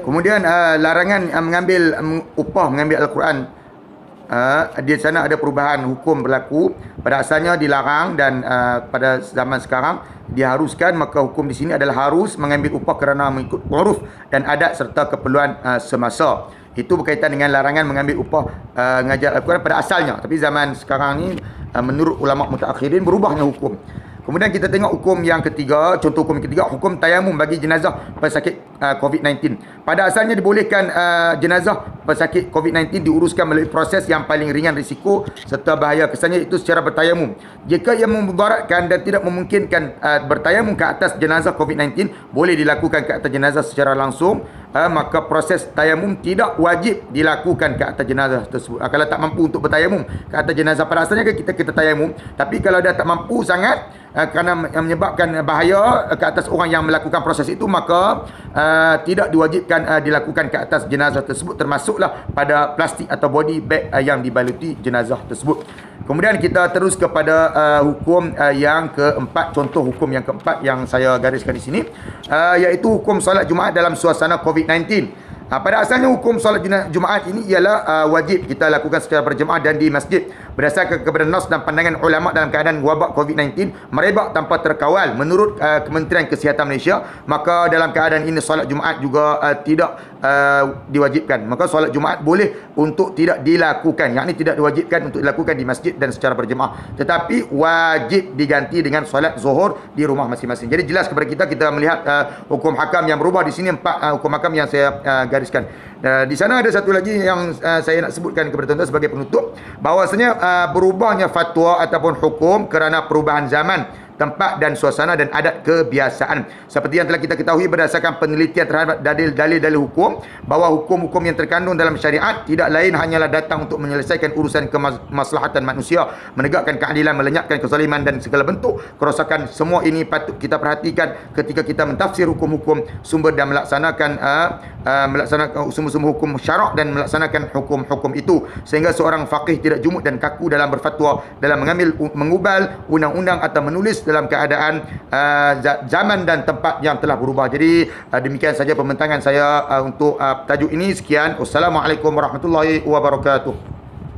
Kemudian larangan mengambil upah mengambil Al-Quran. Di sana ada perubahan hukum berlaku. Pada asalnya dilarang dan pada zaman sekarang diharuskan, maka hukum di sini adalah harus mengambil upah kerana mengikut uruf dan adat serta keperluan semasa. Itu berkaitan dengan larangan mengambil upah mengajar Al-Quran pada asalnya. Tapi zaman sekarang ni menurut ulama mutaakhirin berubahnya hukum. Kemudian kita tengok hukum yang ketiga, contoh hukum yang ketiga, hukum tayamum bagi jenazah pesakit COVID-19. Pada asalnya dibolehkan jenazah pesakit COVID-19 diuruskan melalui proses yang paling ringan risiko serta bahaya kesannya, itu secara bertayamum. Jika ia memudaratkan dan tidak memungkinkan bertayamum ke atas jenazah COVID-19, boleh dilakukan ke atas jenazah secara langsung. Maka proses tayamum tidak wajib dilakukan ke atas jenazah tersebut. Kalau tak mampu untuk bertayamum ke atas jenazah, pada asalnya kita tayamum, tapi kalau dah tak mampu sangat kerana menyebabkan bahaya ke atas orang yang melakukan proses itu, maka tidak diwajibkan dilakukan ke atas jenazah tersebut, termasuklah pada plastik atau body bag yang dibaluti jenazah tersebut. Kemudian kita terus kepada hukum yang keempat, contoh hukum yang keempat yang saya gariskan di sini, iaitu hukum solat Jumaat dalam suasana COVID-19. Pada asalnya hukum solat Jumaat ini ialah wajib kita lakukan secara berjemaah dan di masjid. Berdasarkan kepada nas dan pandangan ulama dalam keadaan wabak COVID-19 merebak tanpa terkawal menurut Kementerian Kesihatan Malaysia, maka dalam keadaan ini solat Jumaat juga tidak diwajibkan. Maka solat Jumaat boleh untuk tidak dilakukan, yakni tidak diwajibkan untuk dilakukan di masjid dan secara berjemaah, tetapi wajib diganti dengan solat zuhur di rumah masing-masing. Jadi jelas kepada kita melihat hukum hakam yang berubah di sini, empat hukum hakam yang saya gariskan. Di sana ada satu lagi yang saya nak sebutkan kepada tuan-tuan sebagai penutup, bahawasanya berubahnya fatwa ataupun hukum kerana perubahan zaman, tempat dan suasana dan adat kebiasaan. Seperti yang telah kita ketahui berdasarkan penelitian terhadap dalil-dalil hukum, bahawa hukum-hukum yang terkandung dalam syariat tidak lain hanyalah datang untuk menyelesaikan urusan kemaslahatan manusia, menegakkan keadilan, melenyapkan kezaliman dan segala bentuk kerosakan. Semua ini patut kita perhatikan ketika kita mentafsir hukum-hukum sumber dan melaksanakan sumber-sumber hukum syarak dan melaksanakan hukum-hukum itu, sehingga seorang faqih tidak jumud dan kaku dalam berfatwa, dalam mengubal undang-undang atau menulis dalam keadaan zaman dan tempat yang telah berubah. Jadi demikian saja pembentangan saya untuk tajuk ini. Sekian. Wassalamualaikum warahmatullahi wabarakatuh.